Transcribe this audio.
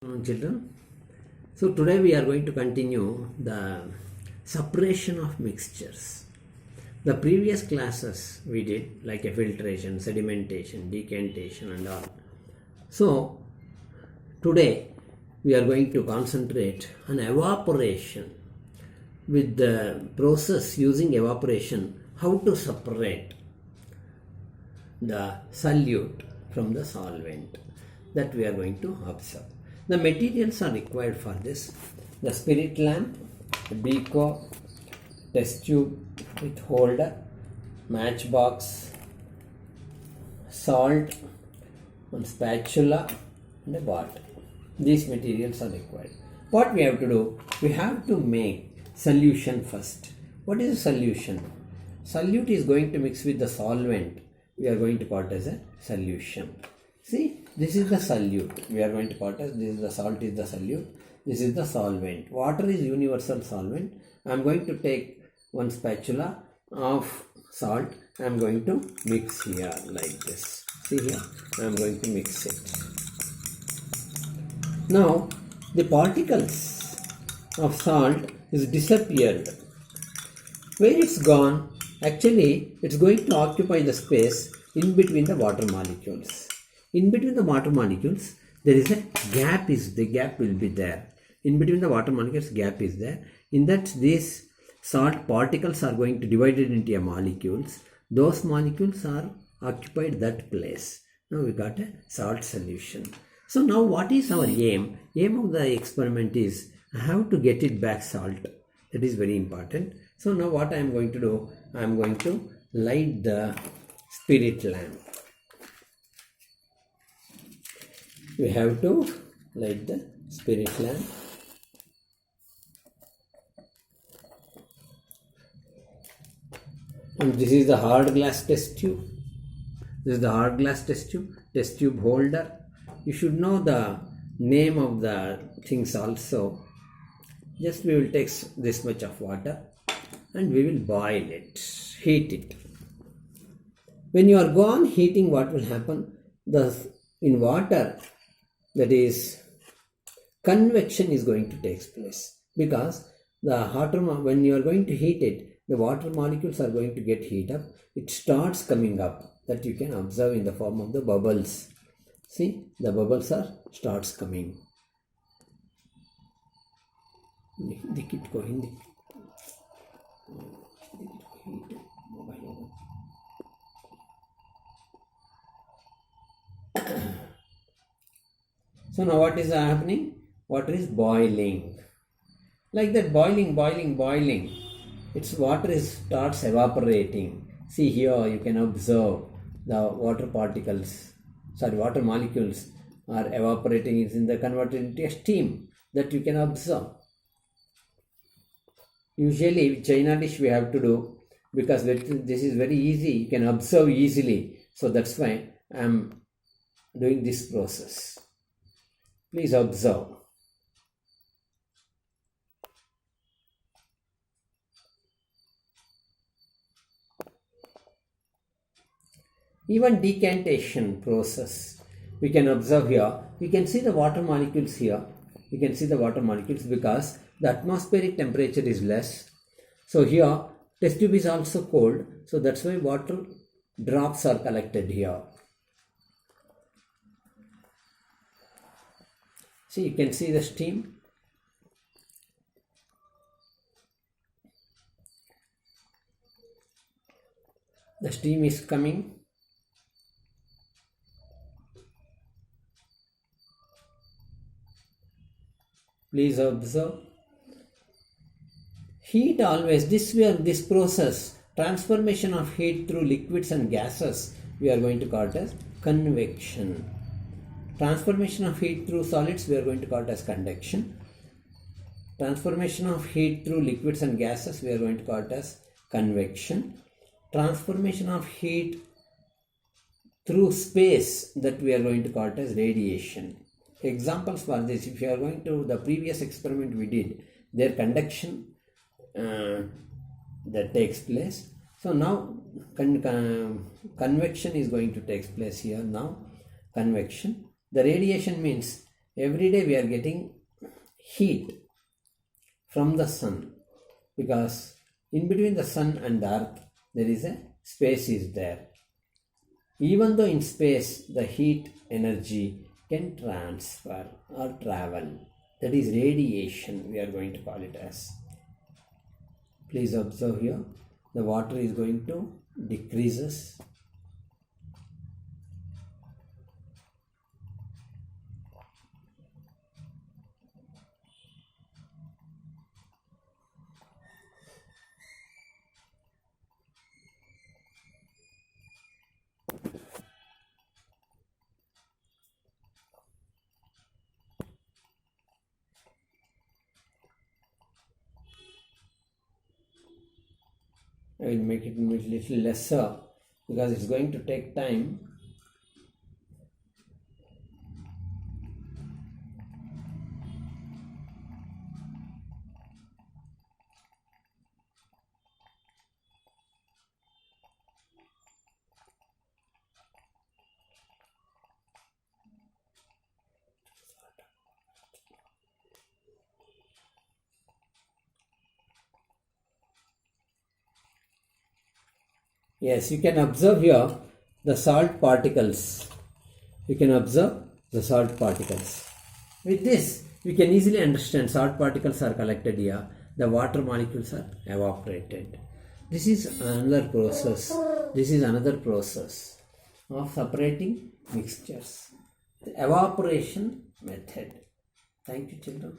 Children, so today we are going to continue the separation of mixtures. The previous classes we did like a filtration, sedimentation, decantation and all. So today we are going to concentrate on evaporation. With the process using evaporation, how to separate the solute from the solvent, that we are going to observe. The materials are required for this: the spirit lamp, the beaker, test tube with holder, matchbox, salt, one spatula and a bottle. These materials are required. What we have to do? We have to make solution first. What is a solution? Solute is going to mix with the solvent. We are going to call it as a solution. See, this is the solute. We are going to call it as, this is the salt is the solute. This is the solvent. Water is universal solvent. I am going to take one spatula of salt. I am going to mix here like this. See here, I am going to mix it. Now, the particles of salt is disappeared. Where it's gone? Actually, it's going to occupy the space in between the water molecules. In between the water molecules, there is a gap. The gap will be there. In between the water molecules, gap is there. In that, these salt particles are going to divide it into molecules. Those molecules are occupied that place. Now we got a salt solution. So now what is our aim? Aim of the experiment is I have to get it back salt. That is very important. So now what I am going to do? I am going to light the spirit lamp. We have to light the spirit lamp. And this is the hard glass test tube. This is the hard glass test tube holder. You should know the name of the things also. Just we will take this much of water and we will boil it, heat it. When you are gone heating, what will happen? In water, that is, convection is going to take place, because when you are going to heat it, the water molecules are going to get heat up. It starts coming up, that you can observe in the form of the bubbles. See, the bubbles starts coming. So now what is happening? Water is boiling. Like that, boiling. Its water starts evaporating. See here, you can observe the water molecules are evaporating. It's in the converted into a steam, that you can observe. Usually China dish we have to do, because this is very easy, you can observe easily. So that's why I am doing this process. Please observe. Even decantation process, we can observe here. We can see the water molecules here. You can see the water molecules because the atmospheric temperature is less. So here, test tube is also cold. So that's why water drops are collected here. See, you can see the steam. The steam is coming. Please observe. Heat always, this process, transformation of heat through liquids and gases, we are going to call it as convection. Transformation of heat through solids, we are going to call it as conduction. Transformation of heat through liquids and gases, we are going to call it as convection. Transformation of heat through space, that we are going to call it as radiation. Examples for this, if you are going to the previous experiment we did, their conduction that takes place. So now convection is going to take place here now. Convection. The radiation means every day we are getting heat from the sun, because in between the sun and the earth there is a space is there. Even though in space the heat energy can transfer or travel, that is radiation, we are going to call it as. Please observe here, the water is going to decreases. I will make it a little lesser because it's going to take time. Yes, you can observe here the salt particles. You can observe the salt particles. With this, we can easily understand salt particles are collected here. The water molecules are evaporated. This is another process. This is another process of separating mixtures. The evaporation method. Thank you, children.